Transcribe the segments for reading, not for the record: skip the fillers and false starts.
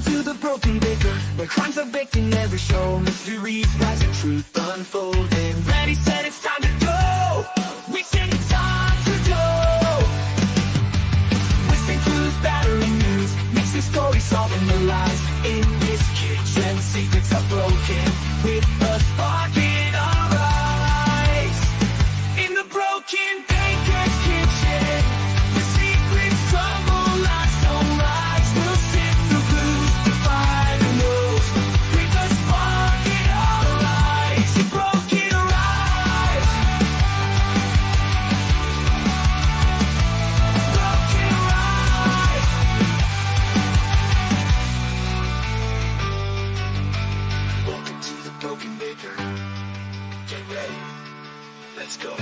to the broken baker, where crimes are baked in every show. Mysteries rise and truth unfolding. Ready, set, it's time to go. We say it's time to go. Whispering truth, battering news, mixing stories, solving the lies. In this kitchen, secrets are broken, with a spark in our eyes. In the broken baker's kitchen, the secrets crumble like sunrise. We'll sift through clues to find the rules, with a spark in our eyes. In broken rise, broken rise. Welcome to the broken baker. Get ready. Let's go.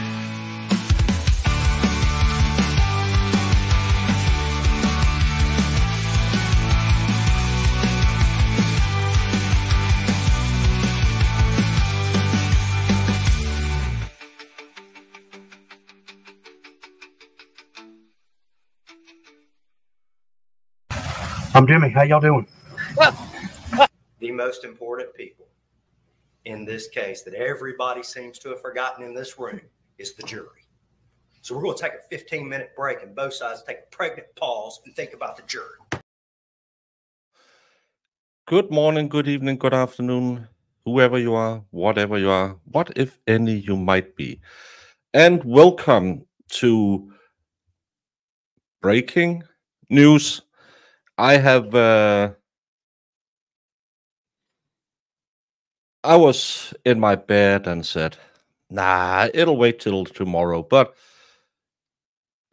I'm Jimmy. How y'all doing? The most important people in this case that everybody seems to have forgotten in this room is the jury. So we're going to take a 15-minute break and both sides take a pregnant pause and think about the jury. Good morning, good evening, good afternoon, whoever you are, whatever you are, what if any you might be. And welcome to Breaking News. I was in my bed and said, nah, it'll wait till tomorrow. But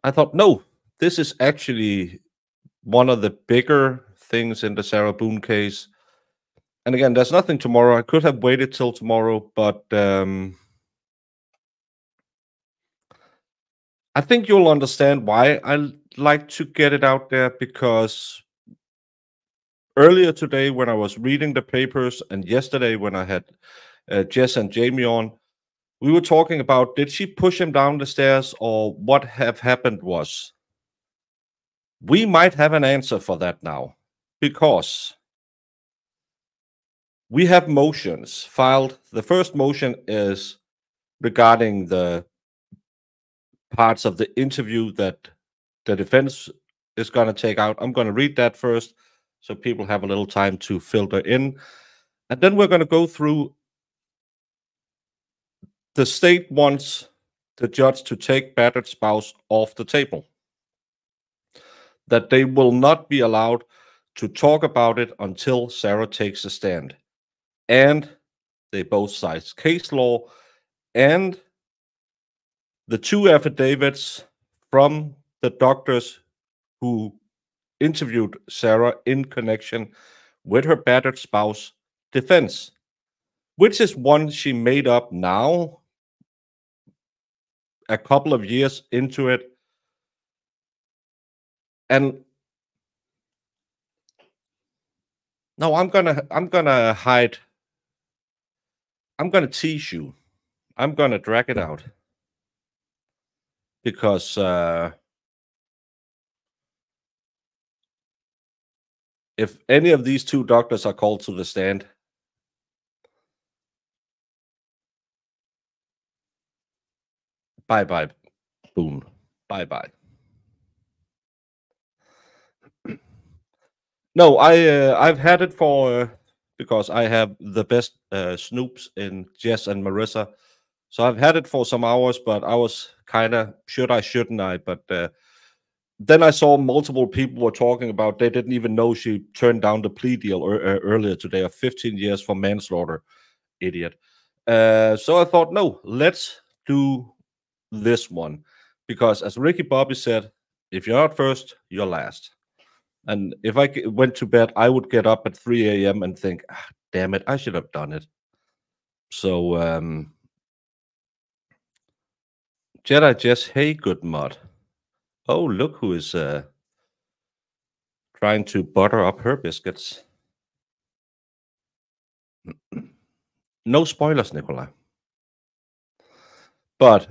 I thought, no, this is actually one of the bigger things in the Sarah Boone case. And again, there's nothing tomorrow. I could have waited till tomorrow, but I think you'll understand why I like to get it out there, because earlier today when I was reading the papers and yesterday when I had Jess and Jamie on, we were talking about, did she push him down the stairs, or what have happened was. We might have an answer for that now, because we have motions filed. The first motion is regarding the parts of the interview that the defense is going to take out. I'm going to read that first so people have a little time to filter in. And then we're going to go through. The state wants the judge to take battered spouse off the table, that they will not be allowed to talk about it until Sarah takes a stand. And they both cite case law and the two affidavits from the doctors who interviewed Sarah in connection with her battered spouse defense, which is one she made up now, a couple of years into it. And no, I'm gonna hide. I'm gonna tease you. I'm gonna drag it out, because if any of these two doctors are called to the stand, bye-bye, Boone. Bye-bye. No, I've had it for because I have the best snoops in Jess and Marissa. So I've had it for some hours, but I was kind of, should I, shouldn't I? But then I saw multiple people were talking about they didn't even know she turned down the plea deal earlier today of 15 years for manslaughter. Idiot. So I thought, no, let's do this one. Because as Ricky Bobby said, if you're not first, you're last. And if I went to bed, I would get up at 3 a.m. and think, damn it, I should have done it. So, Jedi Jess, hey, good mod. Oh, look who is trying to butter up her biscuits. No spoilers, Nikolai. But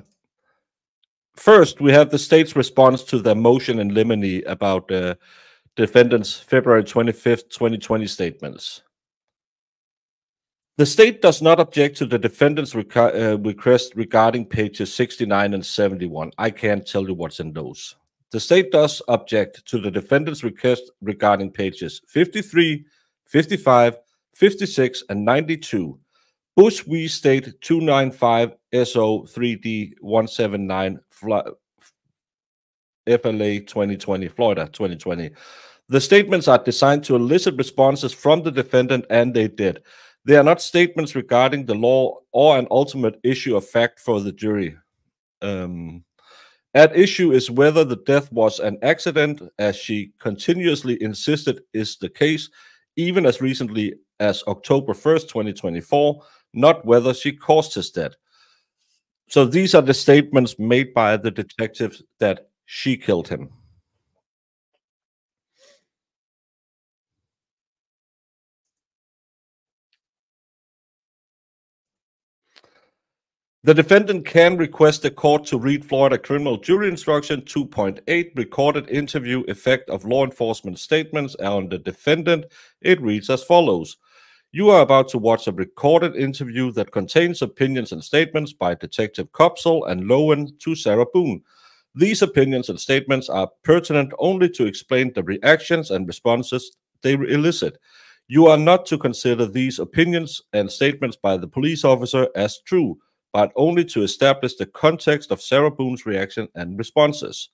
first, we have the state's response to the motion in limine about Defendant's February 25th, 2020 statements. The state does not object to the defendant's request regarding pages 69 and 71. I can't tell you what's in those. The state does object to the defendant's request regarding pages 53, 55, 56, and 92. Bush v. State 295 SO 3D 179 FLA 2020, Florida 2020. The statements are designed to elicit responses from the defendant, and they did. They are not statements regarding the law or an ultimate issue of fact for the jury. At issue is whether the death was an accident, as she continuously insisted is the case, even as recently as October 1st, 2024, not whether she caused his death. So these are the statements made by the detectives that she killed him. The defendant can request the court to read Florida Criminal Jury Instruction 2.8, recorded interview effect of law enforcement statements on the defendant. It reads as follows. You are about to watch a recorded interview that contains opinions and statements by Detective Copsall and Lowen to Sarah Boone. These opinions and statements are pertinent only to explain the reactions and responses they elicit. You are not to consider these opinions and statements by the police officer as true, but only to establish the context of Sarah Boone's reaction and responses.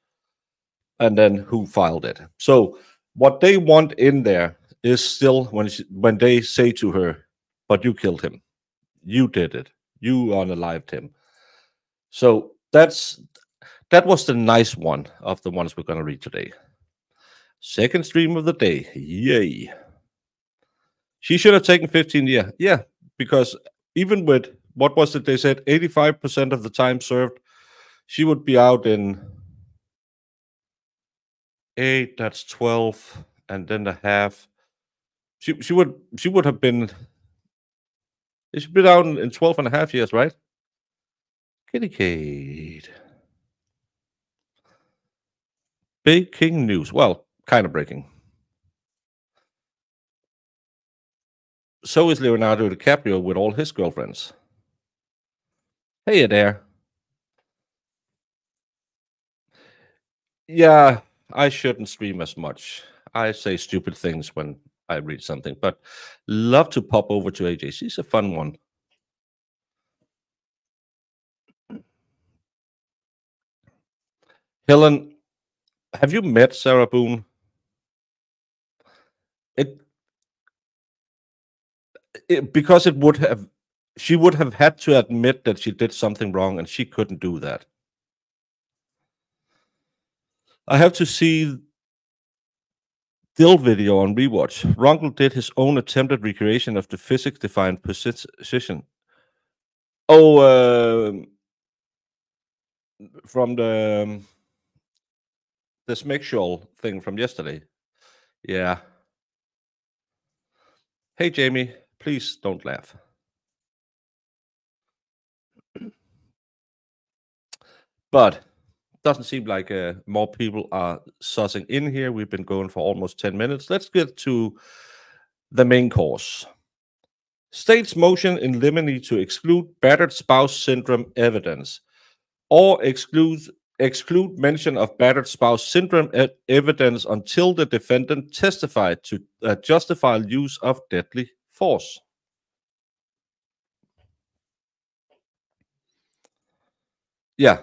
And then who filed it. So what they want in there is still when they say to her, but you killed him. You did it. You unalived him. So that was the nice one of the ones we're going to read today. Second stream of the day. Yay. She should have taken 15 years. Yeah, because even with, what was it they said, 85% of the time served, she would be out in 8, that's 12, and then a half. She would have been, she's been out in 12 and a half years, right? Kitty Kate. Breaking news. Well, kind of breaking. So is Leonardo DiCaprio with all his girlfriends. Hey there. Yeah, I shouldn't stream as much. I say stupid things when I read something, but love to pop over to AJ. She's a fun one. Helen, have you met Sarah Boone? Because it would have, she would have had to admit that she did something wrong, and she couldn't do that. I have to see Dill video on rewatch. Runkle did his own attempted recreation of the physics-defined position. Oh, from the Smexual thing from yesterday. Yeah. Hey, Jamie, please don't laugh. But doesn't seem like more people are sussing in here. We've been going for almost 10 minutes. Let's get to the main course. State's motion in limine to exclude battered spouse syndrome evidence, or exclude mention of battered spouse syndrome evidence until the defendant testified to justified use of deadly force. Yeah,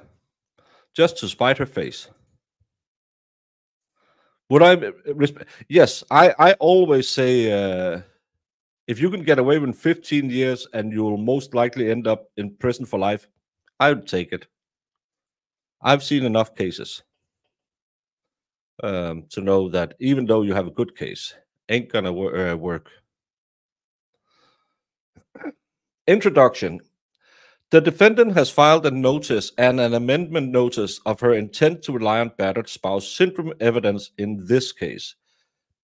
just to spite her face. Would I? Yes, I always say if you can get away with 15 years and you'll most likely end up in prison for life, I would take it. I've seen enough cases to know that even though you have a good case, ain't gonna work. Introduction. The defendant has filed a notice and an amendment notice of her intent to rely on battered spouse syndrome evidence in this case.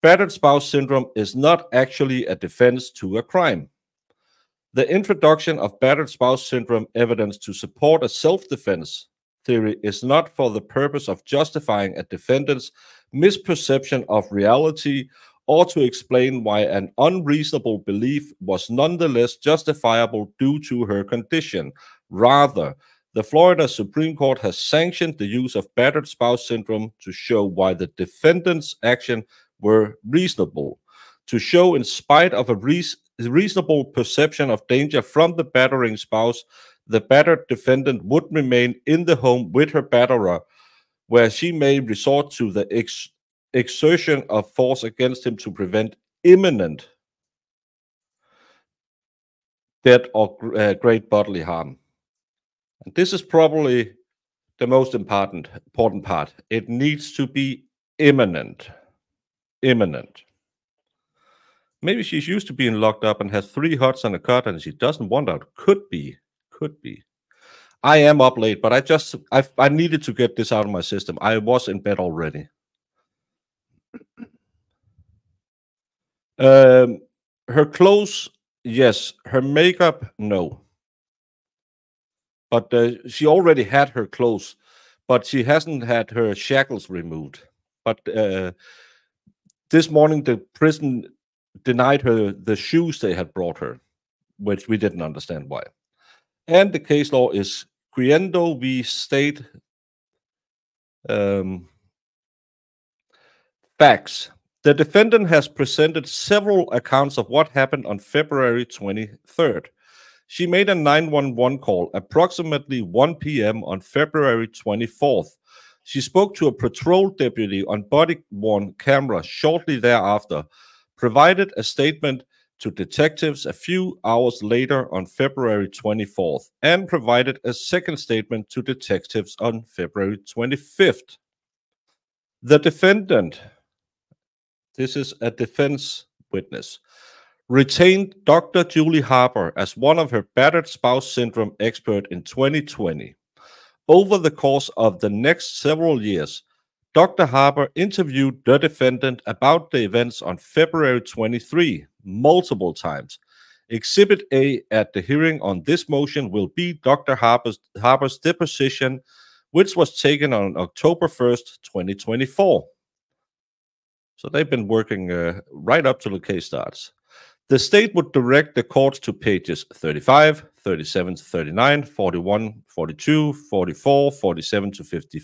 Battered spouse syndrome is not actually a defense to a crime. The introduction of battered spouse syndrome evidence to support a self-defense theory is not for the purpose of justifying a defendant's misperception of reality or to explain why an unreasonable belief was nonetheless justifiable due to her condition. Rather, the Florida Supreme Court has sanctioned the use of battered spouse syndrome to show why the defendant's actions were reasonable, to show in spite of a reasonable perception of danger from the battering spouse, the battered defendant would remain in the home with her batterer, where she may resort to the exertion of force against him to prevent imminent death or great bodily harm. And this is probably the most important part. It needs to be imminent. Imminent. Maybe she's used to being locked up and has 3 huts and a cot and she doesn't want out. Could be. Could be. I am up late, but I needed to get this out of my system. I was in bed already. Her clothes, yes. Her makeup, no. But she already had her clothes, but she hasn't had her shackles removed. But this morning, the prison denied her the shoes they had brought her, which we didn't understand why. And the case law is Criendo v. State. Facts. The defendant has presented several accounts of what happened on February 23rd. She made a 911 call approximately 1 p.m. on February 24th. She spoke to a patrol deputy on body-worn camera shortly thereafter, provided a statement to detectives a few hours later on February 24th, and provided a second statement to detectives on February 25th. The defendant, this is a defense witness, retained Dr. Julie Harper as one of her battered spouse syndrome expert in 2020. Over the course of the next several years, Dr. Harper interviewed the defendant about the events on February 23 multiple times. Exhibit A at the hearing on this motion will be Dr. Harper's deposition, which was taken on October 1st, 2024. So they've been working right up till the case starts. The state would direct the courts to pages 35, 37 to 39, 41, 42, 44, 47 to 50,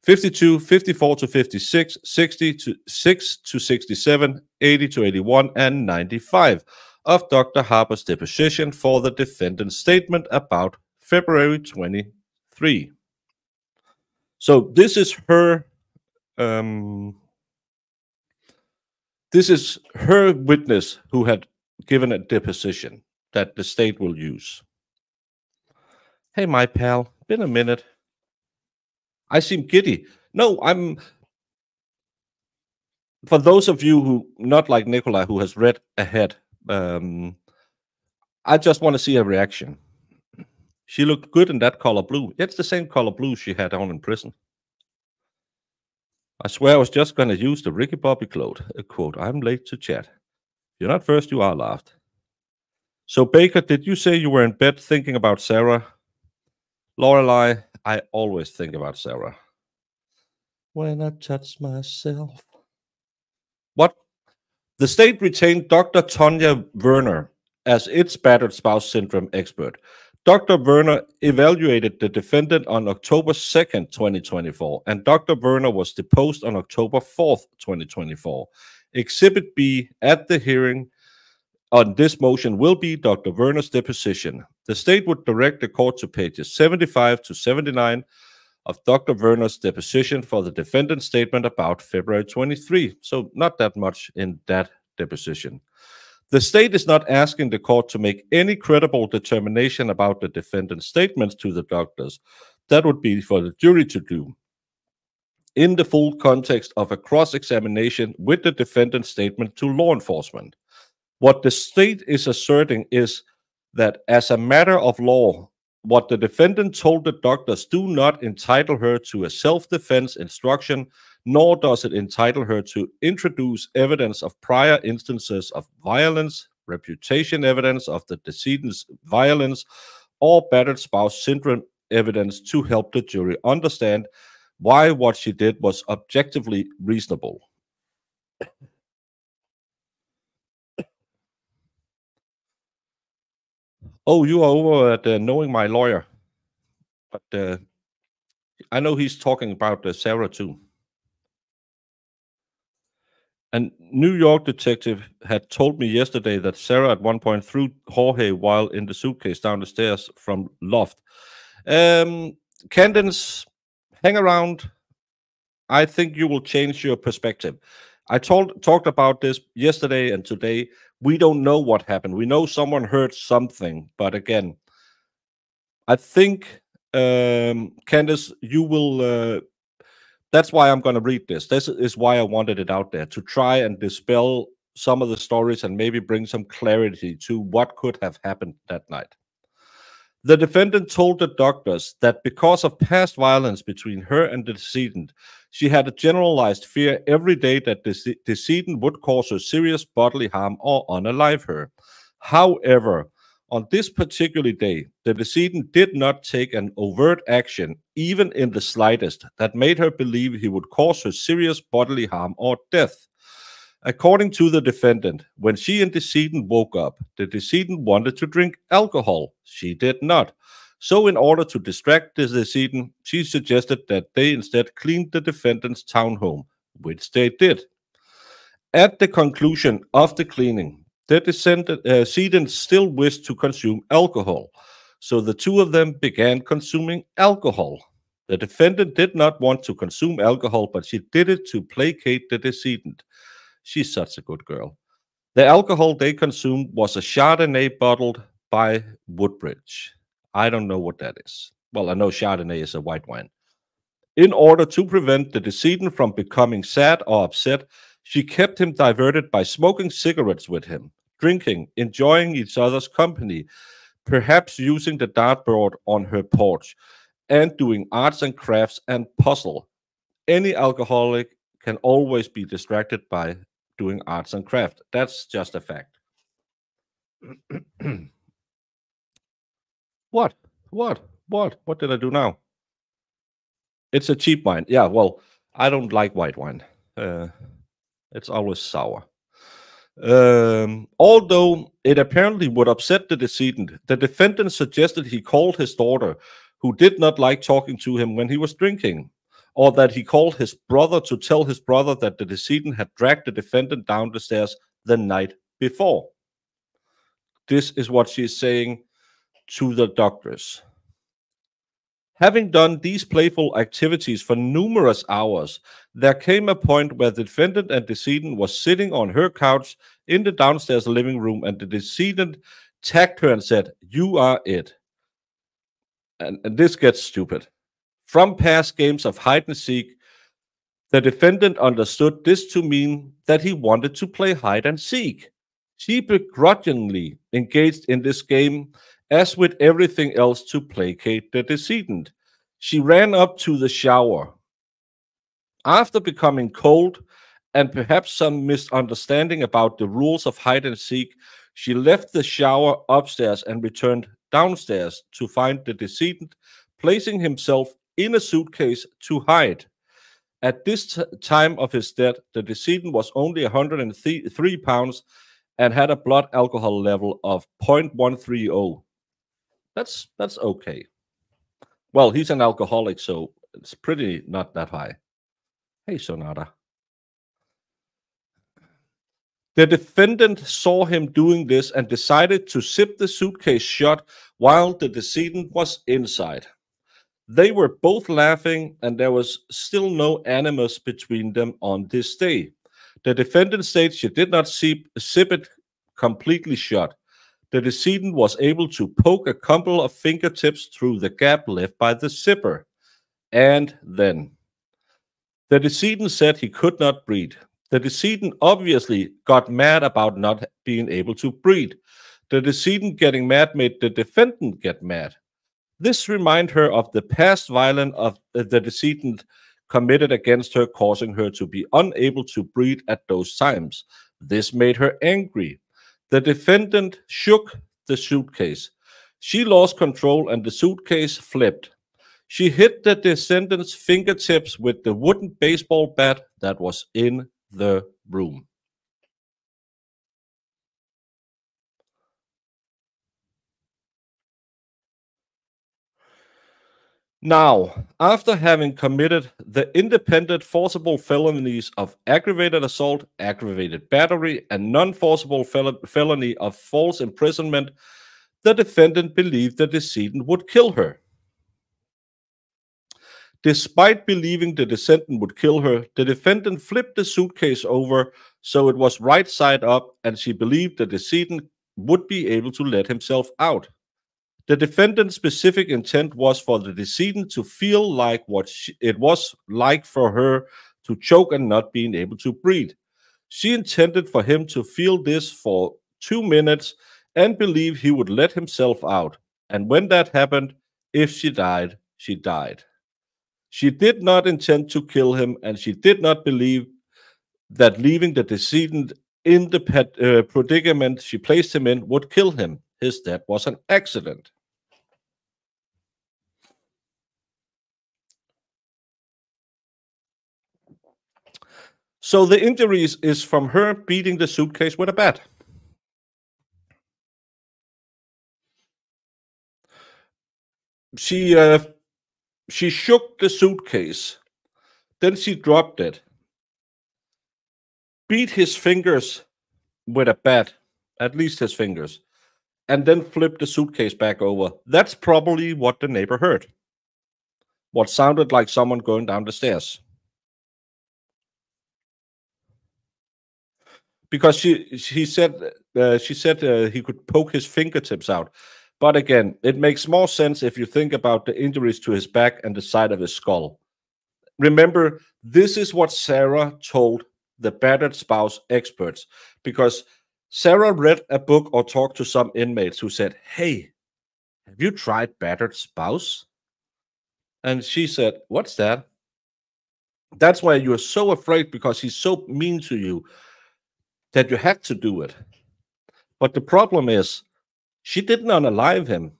52, 54 to 56, 60 to 6 to 67, 80 to 81, and 95 of Dr. Harper's deposition for the defendant's statement about February 23. So this is her witness who had given a deposition that the state will use. Hey, my pal, been a minute. I seem giddy. No, for those of you who, not like Nikolai, who has read ahead, I just want to see a reaction. She looked good in that color blue. It's the same color blue she had on in prison. I swear I was just going to use the Ricky Bobby quote. I'm late to chat. You're not first, you are laughed. So, Baker, did you say you were in bed thinking about Sarah? Lorelei, I always think about Sarah. When I touch myself. What? The state retained Dr. Tonya Werner as its battered spouse syndrome expert. Dr. Werner evaluated the defendant on October 2nd, 2024, and Dr. Werner was deposed on October 4th, 2024. Exhibit B at the hearing on this motion will be Dr. Werner's deposition. The state would direct the court to pages 75 to 79 of Dr. Werner's deposition for the defendant's statement about February 23. So not that much in that deposition. The state is not asking the court to make any credible determination about the defendant's statements to the doctors. That would be for the jury to do, in the full context of a cross-examination with the defendant's statement to law enforcement. What the state is asserting is that as a matter of law, what the defendant told the doctors do not entitle her to a self-defense instruction, nor does it entitle her to introduce evidence of prior instances of violence, reputation evidence of the decedent's violence, or battered spouse syndrome evidence to help the jury understand why what she did was objectively reasonable. Oh, you are over at knowing my lawyer. But I know he's talking about Sarah too. A New York detective had told me yesterday that Sarah at one point threw Jorge while in the suitcase down the stairs from loft. Candence, hang around. I think you will change your perspective. I talked about this yesterday and today. We don't know what happened. We know someone heard something, but again, I think Candace, you will. That's why I'm going to read this. This is why I wanted it out there, to try and dispel some of the stories and maybe bring some clarity to what could have happened that night. The defendant told the doctors that because of past violence between her and the decedent, she had a generalized fear every day that the decedent would cause her serious bodily harm or unalive her. However, on this particular day, the decedent did not take an overt action, even in the slightest, that made her believe he would cause her serious bodily harm or death. According to the defendant, when she and decedent woke up, the decedent wanted to drink alcohol. She did not. So in order to distract the decedent, she suggested that they instead cleaned the defendant's townhome, which they did. At the conclusion of the cleaning, the decedent still wished to consume alcohol, so the two of them began consuming alcohol. The defendant did not want to consume alcohol, but she did it to placate the decedent. She's such a good girl. The alcohol they consumed was a Chardonnay bottled by Woodbridge. I don't know what that is. Well, I know Chardonnay is a white wine. In order to prevent the decedent from becoming sad or upset, she kept him diverted by smoking cigarettes with him, drinking, enjoying each other's company, perhaps using the dartboard on her porch, and doing arts and crafts and puzzle. Any alcoholic can always be distracted by doing arts and craft. That's just a fact. What? What did I do now? It's a cheap wine. Yeah, well, I don't like white wine. It's always sour. Although it apparently would upset the decedent, the defendant suggested he called his daughter, who did not like talking to him when he was drinking, or that he called his brother to tell his brother that the decedent had dragged the defendant down the stairs the night before. This is what she is saying to the doctors. Having done these playful activities for numerous hours, there came a point where the defendant and decedent was sitting on her couch in the downstairs living room, and the decedent tagged her and said, "You are it." And this gets stupid. From past games of hide and seek, the defendant understood this to mean that he wanted to play hide and seek. She begrudgingly engaged in this game, as with everything else, to placate the decedent. She ran up to the shower. After becoming cold and perhaps some misunderstanding about the rules of hide and seek, she left the shower upstairs and returned downstairs to find the decedent placing himself in a suitcase to hide. At this time of his death, the decedent was only 103 pounds and had a blood alcohol level of 0.130. That's okay. Well, he's an alcoholic, so it's pretty not that high. Hey, Sonata. The defendant saw him doing this and decided to zip the suitcase shut while the decedent was inside. They were both laughing, and there was still no animus between them on this day. The defendant states she did not zip it completely shut. The decedent was able to poke a couple of fingertips through the gap left by the zipper. And then the decedent said he could not breathe. The decedent obviously got mad about not being able to breathe. The decedent getting mad made the defendant get mad. This reminded her of the past violence of the decedent committed against her, causing her to be unable to breathe at those times. This made her angry. The defendant shook the suitcase. She lost control and the suitcase flipped. She hit the defendant's fingertips with the wooden baseball bat that was in the room. Now, after having committed the independent forcible felonies of aggravated assault, aggravated battery, and non-forcible felony of false imprisonment, the defendant believed the decedent would kill her. Despite believing the decedent would kill her, the defendant flipped the suitcase over so it was right side up, and she believed the decedent would be able to let himself out. The defendant's specific intent was for the decedent to feel like what it was like for her to choke and not being able to breathe. She intended for him to feel this for 2 minutes and believe he would let himself out. And when that happened, if she died, she died. She did not intend to kill him, and she did not believe that leaving the decedent in the predicament she placed him in would kill him. His death was an accident. So the injuries is from her beating the suitcase with a bat. She shook the suitcase, then she dropped it, beat his fingers with a bat, at least his fingers, and then flipped the suitcase back over. That's probably what the neighbor heard. What sounded like someone going down the stairs. Because she said he could poke his fingertips out. But again, it makes more sense if you think about the injuries to his back and the side of his skull. Remember, this is what Sarah told the battered spouse experts, because Sarah read a book or talked to some inmates who said, "Hey, have you tried battered spouse?" And she said, "What's that?" That's why you're so afraid, because he's so mean to you that you had to do it. But the problem is, she didn't unalive him.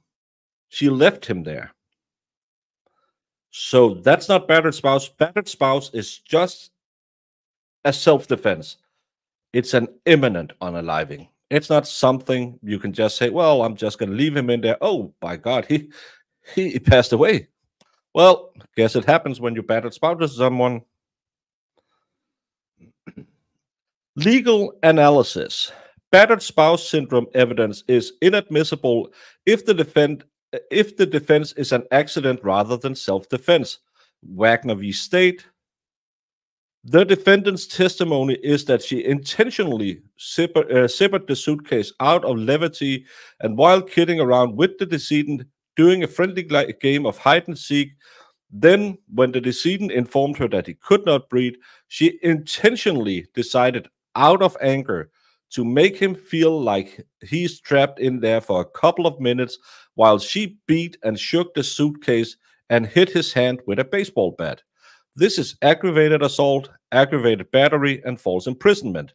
She left him there. So that's not battered spouse. Battered spouse is just a self-defense. It's an imminent unaliving. It's not something you can just say, well, I'm just going to leave him in there. Oh, by God, he passed away. Well, guess it happens when you battered spouse someone. Legal analysis. Battered spouse syndrome evidence is inadmissible if the defense is an accident rather than self-defense. Wagner v. State. The defendant's testimony is that she intentionally zippered the suitcase out of levity, and while kidding around with the decedent doing a friendly game of hide and seek, then when the decedent informed her that he could not breathe, she intentionally decided out of anger to make him feel like he's trapped in there for a couple of minutes while she beat and shook the suitcase and hit his hand with a baseball bat. This is aggravated assault, aggravated battery, and false imprisonment.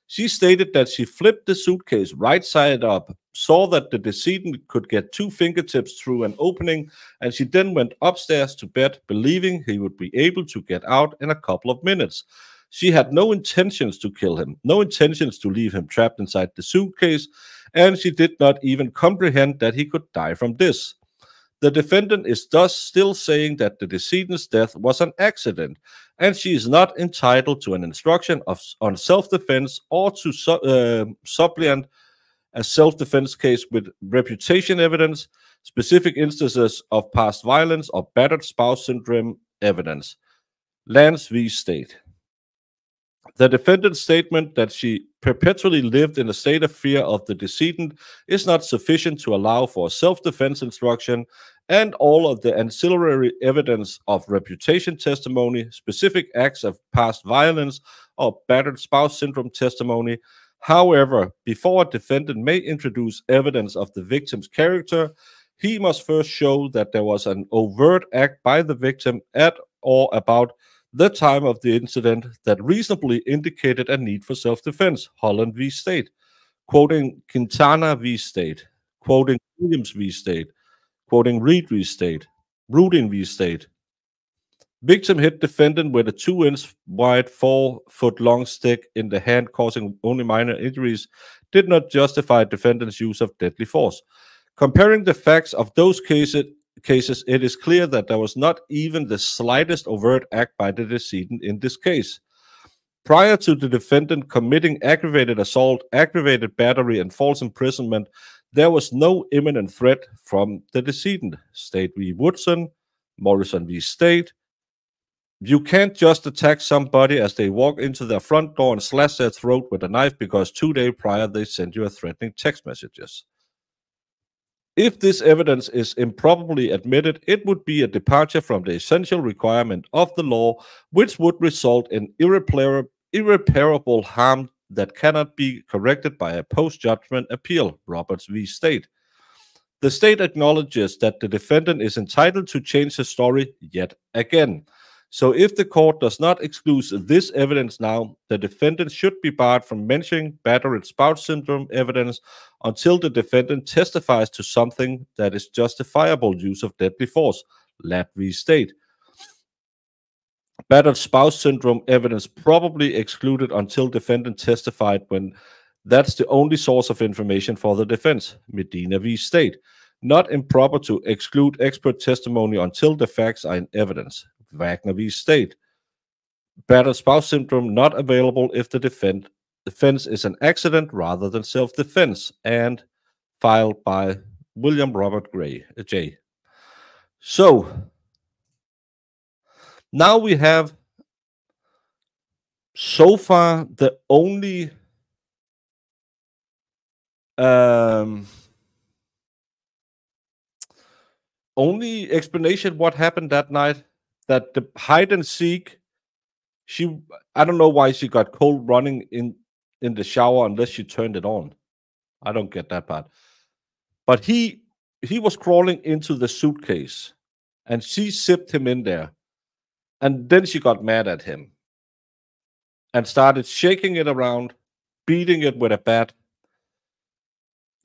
She stated that she flipped the suitcase right side up, saw that the decedent could get 2 fingertips through an opening, and she then went upstairs to bed, believing he would be able to get out in a couple of minutes. She had no intentions to kill him, no intentions to leave him trapped inside the suitcase, and she did not even comprehend that he could die from this. The defendant is thus still saying that the decedent's death was an accident, and she is not entitled to an instruction on self-defense or to supplement a self-defense case with reputation evidence, specific instances of past violence, or battered spouse syndrome evidence. Lance v. State. The defendant's statement that she perpetually lived in a state of fear of the decedent is not sufficient to allow for self-defense instruction, and all of the ancillary evidence of reputation testimony, specific acts of past violence, or battered spouse syndrome testimony. However, before a defendant may introduce evidence of the victim's character, he must first show that there was an overt act by the victim at or about the time of the incident that reasonably indicated a need for self-defense. Holland v. State. Quoting Quintana v. State. Quoting Williams v. State. Quoting Reed v. State. Rudin v. State. Victim hit defendant with a 2-inch wide, 4-foot-long stick in the hand, causing only minor injuries, did not justify defendant's use of deadly force. Comparing the facts of those cases, it is clear that there was not even the slightest overt act by the decedent in this case. Prior to the defendant committing aggravated assault, aggravated battery, and false imprisonment, there was no imminent threat from the decedent. State v. Woodson, Morrison v. State. You can't just attack somebody as they walk into their front door and slash their throat with a knife because 2 days prior they sent you a threatening text messages. If this evidence is improbably admitted, it would be a departure from the essential requirement of the law, which would result in irreparable harm that cannot be corrected by a post-judgment appeal. Roberts v. State. The state acknowledges that the defendant is entitled to change his story yet again. So if the court does not exclude this evidence now, the defendant should be barred from mentioning battered spouse syndrome evidence until the defendant testifies to something that is justifiable use of deadly force. Ladd v. State. Battered spouse syndrome evidence probably excluded until defendant testified when that's the only source of information for the defense. Medina v. State. Not improper to exclude expert testimony until the facts are in evidence. Wagner v. State. Battered spouse syndrome not available if the defense is an accident rather than self-defense, and filed by William Robert Gray, J. So now we have so far the only explanation what happened that night, that the hide and seek, I don't know why she got cold running in the shower unless she turned it on. I don't get that part. But he was crawling into the suitcase and she zipped him in there. And then she got mad at him and started shaking it around, beating it with a bat,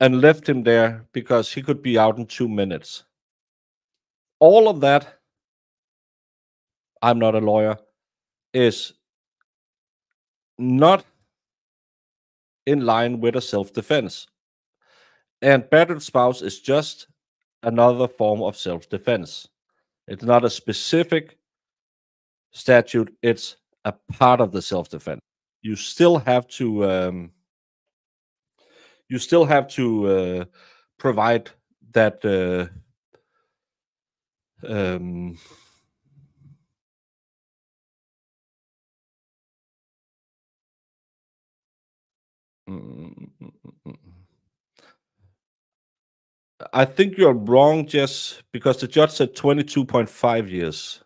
and left him there because he could be out in 2 minutes. All of that, I'm not a lawyer, is not in line with a self-defense. And battered spouse is just another form of self-defense. It's not a specific statute, it's a part of the self-defense. You still have to provide that I think you're wrong, Jess, because the judge said 22.5 years.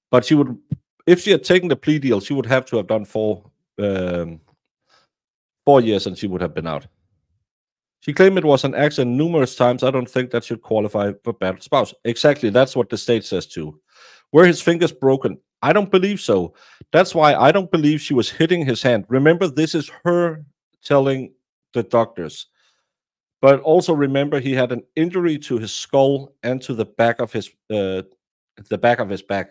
But she would, if she had taken the plea deal, she would have to have done 4 years and she would have been out. She claimed it was an accident numerous times. I don't think that should qualify for battered spouse. Exactly, that's what the state says too. Were his fingers broken? I don't believe so. That's why I don't believe she was hitting his hand. Remember, this is her telling the doctors. But also remember, he had an injury to his skull and to the back of his back.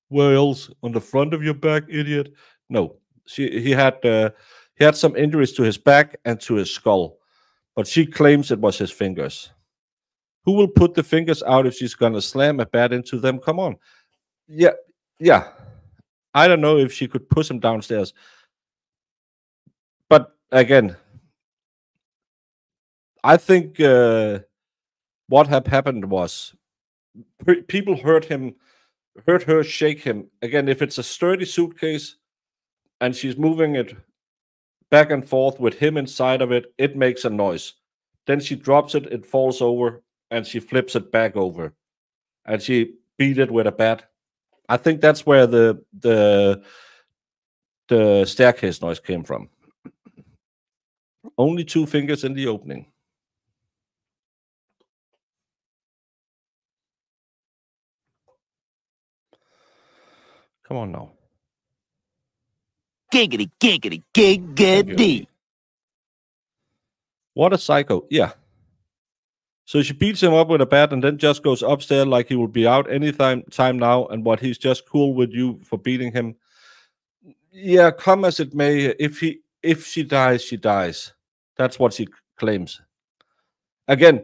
Where else? On the front of your back, idiot? No, he had some injuries to his back and to his skull, but she claims it was his fingers. Who will put the fingers out if she's gonna slam a bat into them? Come on. Yeah. I don't know if she could push him downstairs. But again, I think what had happened was people heard her shake him. Again, if it's a sturdy suitcase and she's moving it back and forth with him inside of it, it makes a noise. Then she drops it, it falls over, and she flips it back over. And she beat it with a bat. I think that's where the staircase noise came from. Only 2 fingers in the opening. Come on now. Giggity, giggity, giggity. What a psycho. Yeah. So she beats him up with a bat and then just goes upstairs like he will be out any time now, and what he's just cool with you for beating him. Yeah, come as it may, if she dies, she dies. That's what she claims. Again,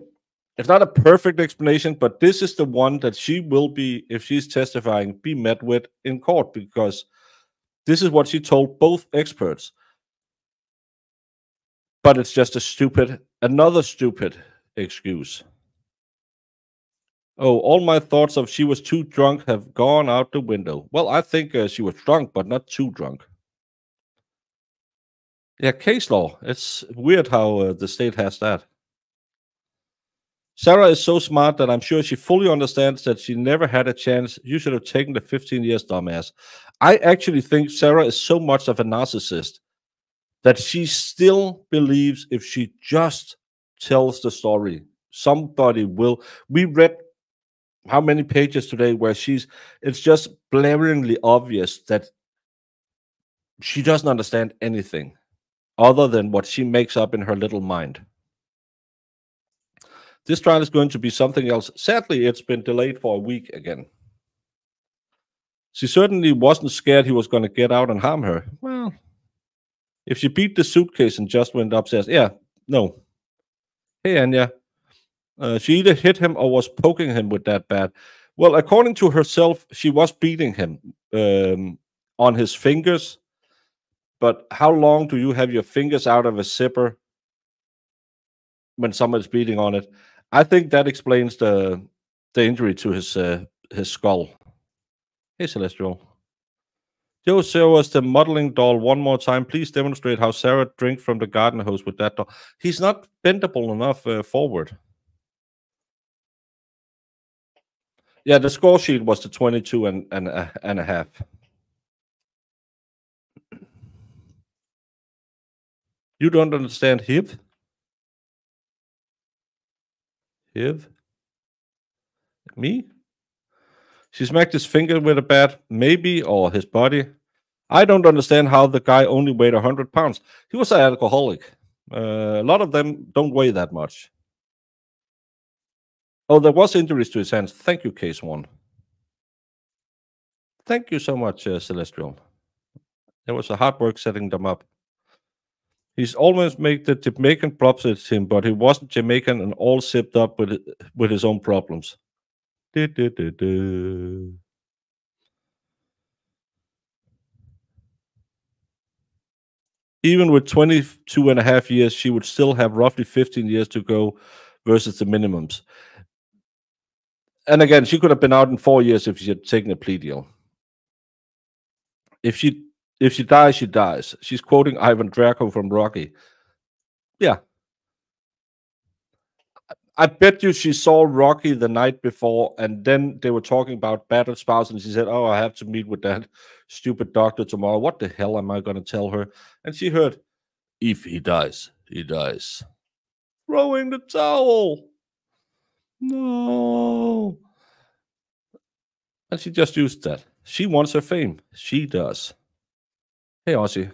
it's not a perfect explanation, but this is the one that she will be, if she's testifying, be met with in court, because this is what she told both experts. But it's just another stupid excuse. Oh, all my thoughts of she was too drunk have gone out the window. Well, I think she was drunk, but not too drunk. Yeah, case law. It's weird how the state has that. Sarah is so smart that I'm sure she fully understands that she never had a chance. You should have taken the 15 years, dumbass. I actually think Sarah is so much of a narcissist that she still believes if she just tells the story, somebody will. We read how many pages today where it's just blaringly obvious that she doesn't understand anything other than what she makes up in her little mind. This trial is going to be something else. Sadly, it's been delayed for a week again. She certainly wasn't scared he was going to get out and harm her. Well, if she beat the suitcase and just went upstairs, yeah, no. Hey, Anya. She either hit him or was poking him with that bat. Well, according to herself, she was beating him on his fingers. But how long do you have your fingers out of a zipper when someone's beating on it? I think that explains the injury to his skull. Hey, Celestial. Joe, show us the modeling doll one more time. Please demonstrate how Sarah drank from the garden hose with that doll. He's not bendable enough forward. Yeah, the score sheet was the 22 and a half. You don't understand HIV? HIV? Me? She smacked his finger with a bat, maybe, or his body. I don't understand how the guy only weighed 100 pounds. He was an alcoholic. A lot of them don't weigh that much. Oh, there was injuries to his hands. Thank you, Case 1. Thank you so much, Celestial. It was a hard work setting them up. He's always made the Jamaican props at him, but he wasn't Jamaican and all zipped up with his own problems. Even with 22 and a half years, she would still have roughly 15 years to go versus the minimums. And again, she could have been out in 4 years if she had taken a plea deal. If she dies, she dies. She's quoting Ivan Drago from Rocky. Yeah. I bet you she saw Rocky the night before, and then they were talking about battered spouse, and she said, oh, I have to meet with that stupid doctor tomorrow. What the hell am I going to tell her? And she heard, if he dies, he dies. Throwing the towel. No. And she just used that. She wants her fame. She does. Hey, Ozzy.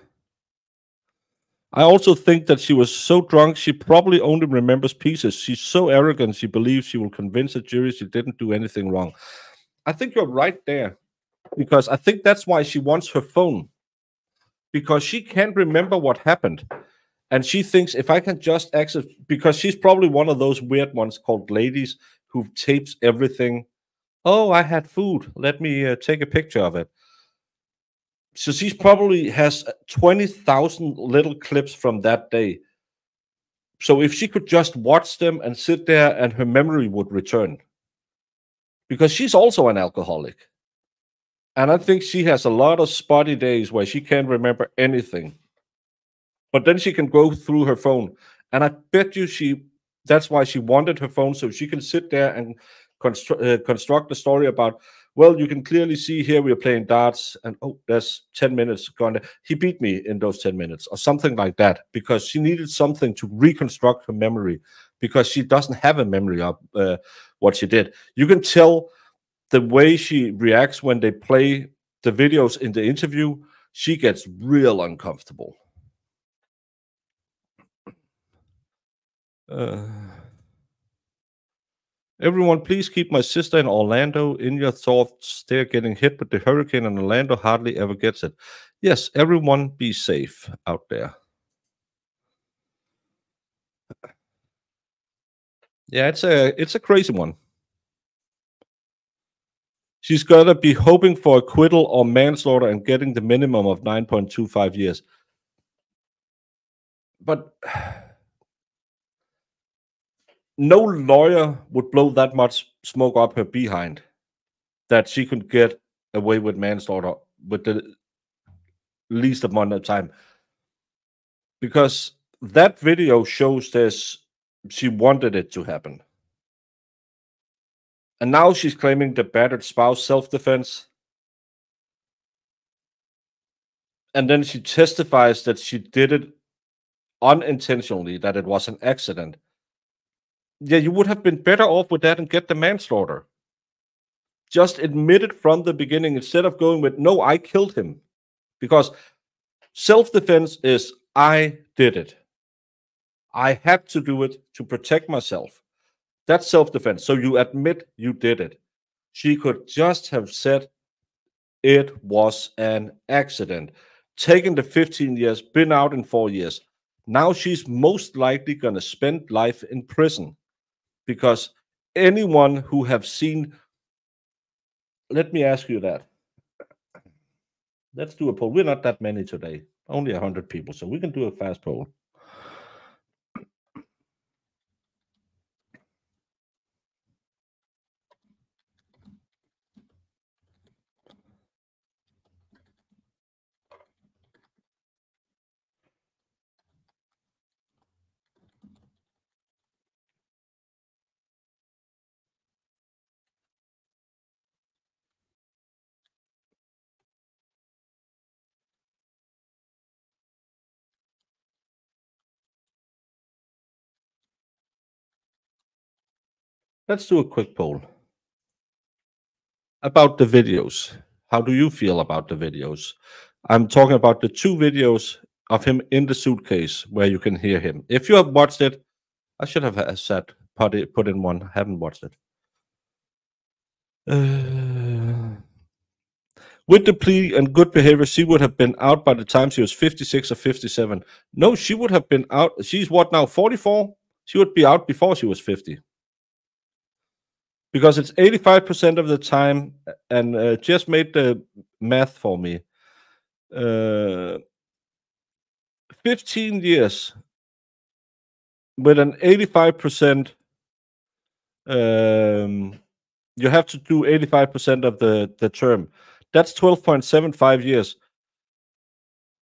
I also think that she was so drunk, she probably only remembers pieces. She's so arrogant, she believes she will convince the jury she didn't do anything wrong. I think you're right there, because I think that's why she wants her phone, because she can't remember what happened. And she thinks if I can just access, because she's probably one of those weird ones called ladies who tapes everything. Oh, I had food. Let me take a picture of it. So she probably has 20,000 little clips from that day. So if she could just watch them and sit there, and her memory would return. Because she's also an alcoholic. And I think she has a lot of spotty days where she can't remember anything. But then she can go through her phone. And I bet you that's why she wanted her phone, so she can sit there and construct a story about, well, you can clearly see here we are playing darts, and oh, there's 10 minutes gone. He beat me in those 10 minutes, or something like that, because she needed something to reconstruct her memory, because she doesn't have a memory of what she did. You can tell the way she reacts when they play the videos in the interview. she gets real uncomfortable. Everyone, please keep my sister in Orlando in your thoughts. They're getting hit with the hurricane, and Orlando hardly ever gets it. Yes, everyone be safe out there. Yeah, it's a crazy one. She's gonna be hoping for acquittal or manslaughter and getting the minimum of 9.25 years. But no lawyer would blow that much smoke up her behind that she could get away with manslaughter with the least amount of time. Because that video shows she wanted it to happen. And now she's claiming the battered spouse self-defense. And then she testifies that she did it unintentionally, that it was an accident. Yeah, you would have been better off with that and get the manslaughter. Just admit it from the beginning instead of going with, no, I killed him. Because self-defense is, I did it. I had to do it to protect myself. That's self-defense. So you admit you did it. She could just have said it was an accident. Taken the 15 years, been out in 4 years. Now she's most likely going to spend life in prison. Because anyone who have seen... Let me ask you that. Let's do a poll. We're not that many today. Only 100 people. So we can do a fast poll. Let's do a quick poll about the videos. How do you feel about the videos? I'm talking about the 2 videos of him in the suitcase where you can hear him. If you have watched it, I should have said put in one. I haven't watched it. With the plea and good behavior, she would have been out by the time she was 56 or 57. No, she would have been out. She's what now, 44? She would be out before she was 50. Because it's 85% of the time, and just made the math for me. 15 years with an 85%, you have to do 85% of the term. That's 12.75 years.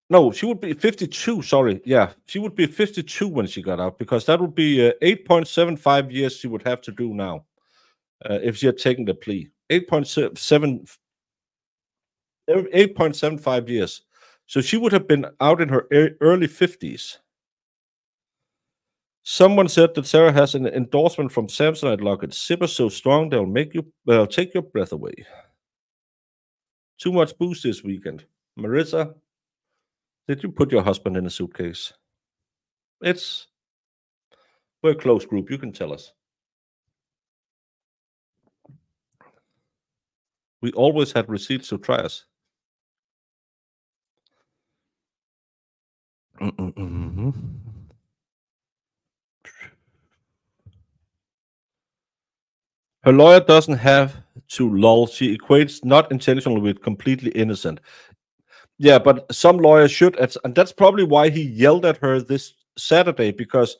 No, she would be 52. Sorry. Yeah, she would be 52 when she got out, because that would be 8.75 years she would have to do now if she had taken the plea. 8.75 years. So she would have been out in her early 50s. Someone said that Sarah has an endorsement from Samsonite Locket. Zipper so strong they'll make you take your breath away. Too much booze this weekend. Marissa, did you put your husband in a suitcase? We're a close group. You can tell us. We always had receipts to try us. Her lawyer doesn't have to lull. She equates not intentionally with completely innocent. Yeah, but some lawyers should. And that's probably why he yelled at her this Saturday, because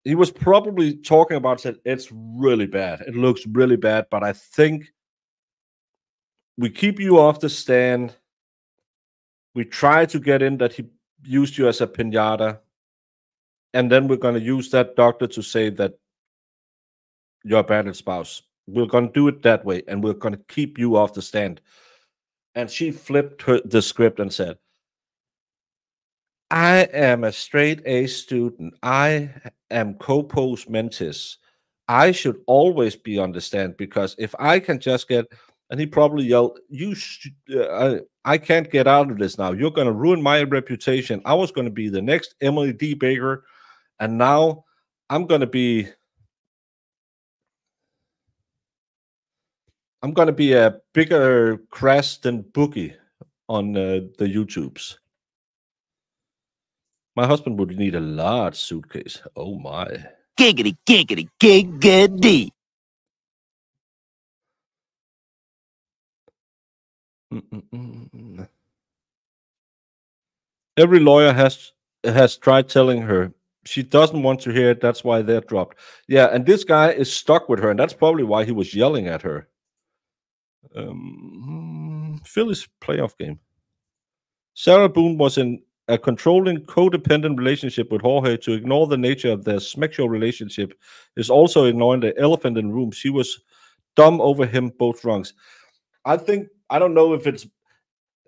he was probably talking about, said, it's really bad. It looks really bad, but I think we keep you off the stand. We try to get in that he used you as a piñata. And then we're going to use that doctor to say that you're a battered spouse. We're going to do it that way, and we're going to keep you off the stand. And she flipped the script and said, I am a straight A student. I am co-post mentis. I should always be on the stand, because if I can just get, and he probably yelled, I can't get out of this now. You're going to ruin my reputation. I was going to be the next Emily D. Baker, and now I'm going to be a bigger crash than Boogie on the YouTubes. My husband would need a large suitcase. Oh my. Giggity, giggity, giggity. Every lawyer has tried telling her. She doesn't want to hear it. That's why they're dropped. Yeah, and this guy is stuck with her, and that's probably why he was yelling at her. Phillies playoff game. Sarah Boone was in a controlling, codependent relationship with Jorge. To ignore the nature of their sexual relationship is also ignoring the elephant in the room. She was dumb over him both wrongs. I don't know if it's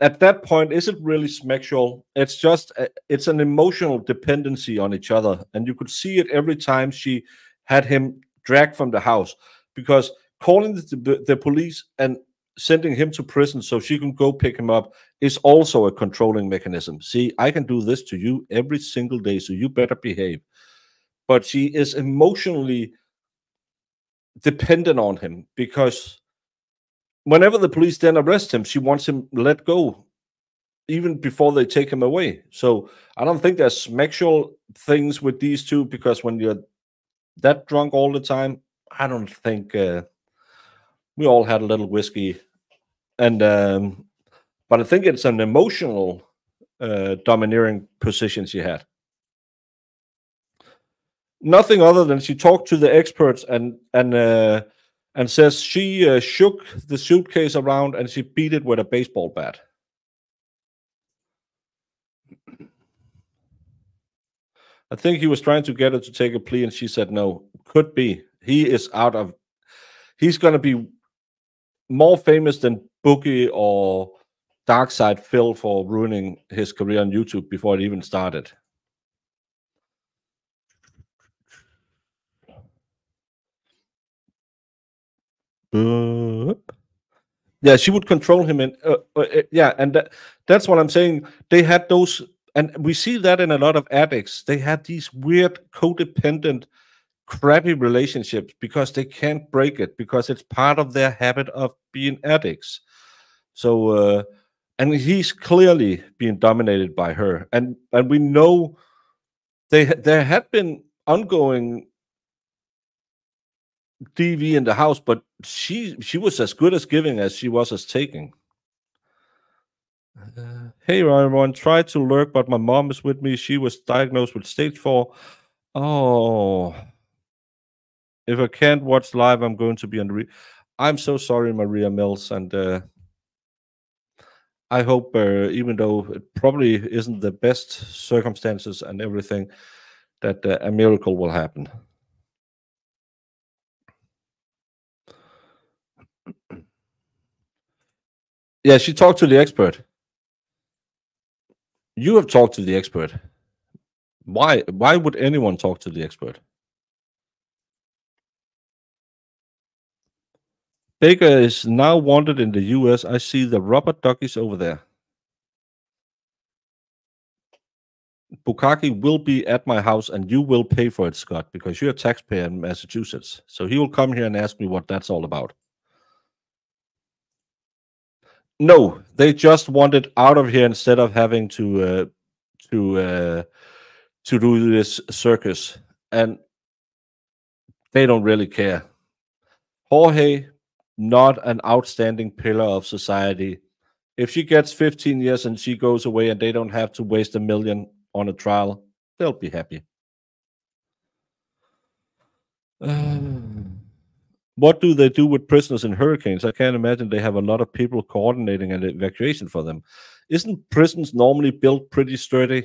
at that point, is it really sexual? It's just it's an emotional dependency on each other, and you could see it every time she had him dragged from the house, because calling the police and sending him to prison so she can go pick him up is also a controlling mechanism. See, I can do this to you every single day, so you better behave. But she is emotionally dependent on him, because whenever the police then arrest him, she wants him let go even before they take him away. So I don't think there's sexual things with these two, because when you're that drunk all the time, I don't think we all had a little whiskey, and but I think it's an emotional domineering position she had. Nothing other than she talked to the experts and says she shook the suitcase around and she beat it with a baseball bat. I think he was trying to get her to take a plea, and she said no. Could be. He is out of. He's going to be more famous than Boogie or Darkside Phil for ruining his career on YouTube before it even started. Yeah, she would control him, and yeah, and that's what I'm saying. They had those, and we see that in a lot of addicts. They had these weird, codependent, crappy relationships because they can't break it, because it's part of their habit of being addicts. So, and he's clearly being dominated by her, and we know there had been ongoing DV in the house, but she was as good as giving as she was as taking. Hey everyone, tried to lurk, but my mom is with me. She was diagnosed with stage 4. Oh, if I can't watch live, I'm going to be on the I'm so sorry, Maria Mills, and I hope, even though it probably isn't the best circumstances and everything, that a miracle will happen. Yeah, she talked to the expert. You have talked to the expert. Why would anyone talk to the expert? Baker is now wanted in the US. I see the rubber duckies over there. Bukaki will be at my house, and you will pay for it, Scott, because you're a taxpayer in Massachusetts. So he will come here and ask me what that's all about. No, they just want it out of here instead of having to do this circus, and they don't really care. Jorge, not an outstanding pillar of society. If she gets 15 years and she goes away and they don't have to waste $1 million on a trial, they'll be happy. What do they do with prisoners in hurricanes? I can't imagine they have a lot of people coordinating an evacuation for them. Isn't prisons normally built pretty sturdy?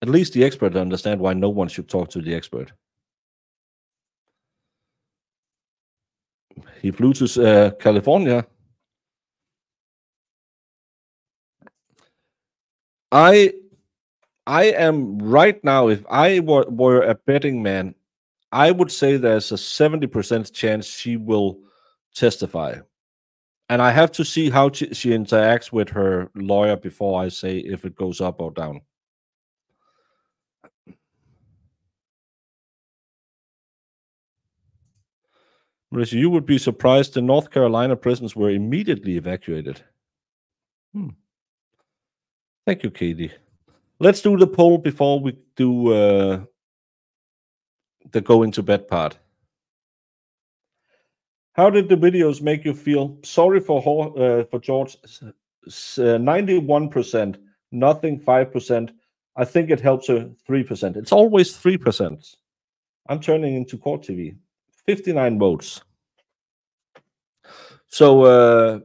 At least the expert understand why no one should talk to the expert. He flew to California. I am right now, if I were a betting man, I would say there's a 70% chance she will testify. And I have to see how she interacts with her lawyer before I say if it goes up or down. Marissa, you would be surprised the North Carolina prisons were immediately evacuated. Thank you, Katie. Let's do the poll before we do the going to bed part. How did the videos make you feel? Sorry for George. 91%, nothing 5%. I think it helps her 3%. It's always 3%. I'm turning into court TV. 59 votes. So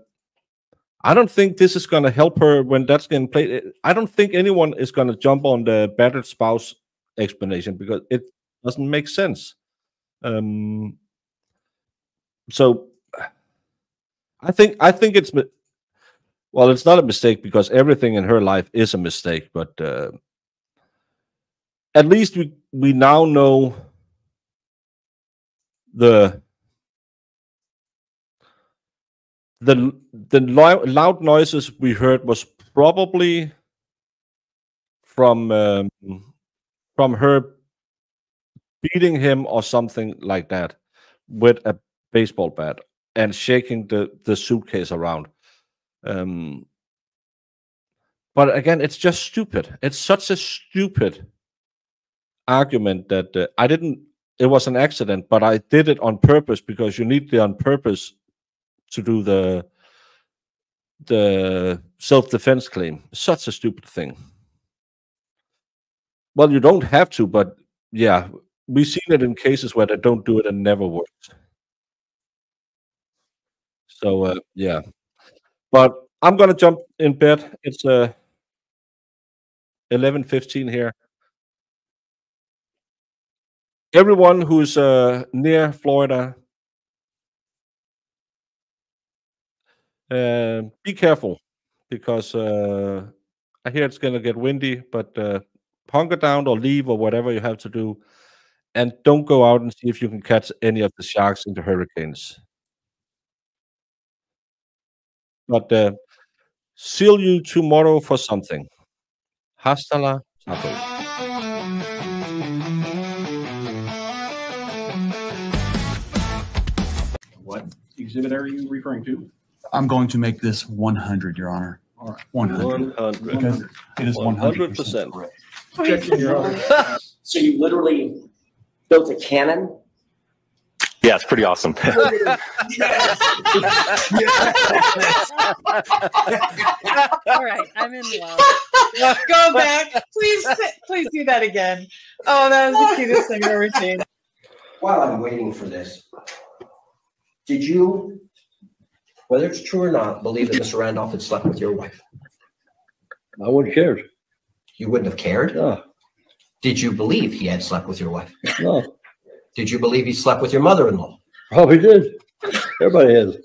I don't think this is going to help her when that's getting played. I don't think anyone is going to jump on the battered spouse explanation because it doesn't make sense. So I think it's, well, it's not a mistake because everything in her life is a mistake, but at least we now know the loud noises we heard was probably from her beating him or something like that with a baseball bat and shaking the suitcase around. But again, it's just stupid. It's such a stupid argument that it was an accident, but I did it on purpose because you need the on purpose to do the self-defense claim. Such a stupid thing. Well, you don't have to, but yeah, we've seen it in cases where they don't do it and never works. So yeah, but I'm gonna jump in bed. It's 11:15 here. Everyone who's near Florida, be careful because I hear it's gonna get windy. But hunker down or leave or whatever you have to do, and don't go out and see if you can catch any of the sharks in the hurricanes. But see you tomorrow for something. Hasta la taco. What exhibit are you referring to? I'm going to make this 100, Your Honor. All right. 100. 100. Because it is 100% 100%. correct. So you literally built a cannon? Yeah, it's pretty awesome. All right, I'm in love. Go back. Please do that again. Oh, that was the cutest thing I've ever seen. While I'm waiting for this, did you, whether it's true or not, believe that Mr. Randolph had slept with your wife? I wouldn't care. You wouldn't have cared? No, Did you believe he had slept with your wife? no, Did you believe he slept with your mother-in-law? probably did. Everybody has.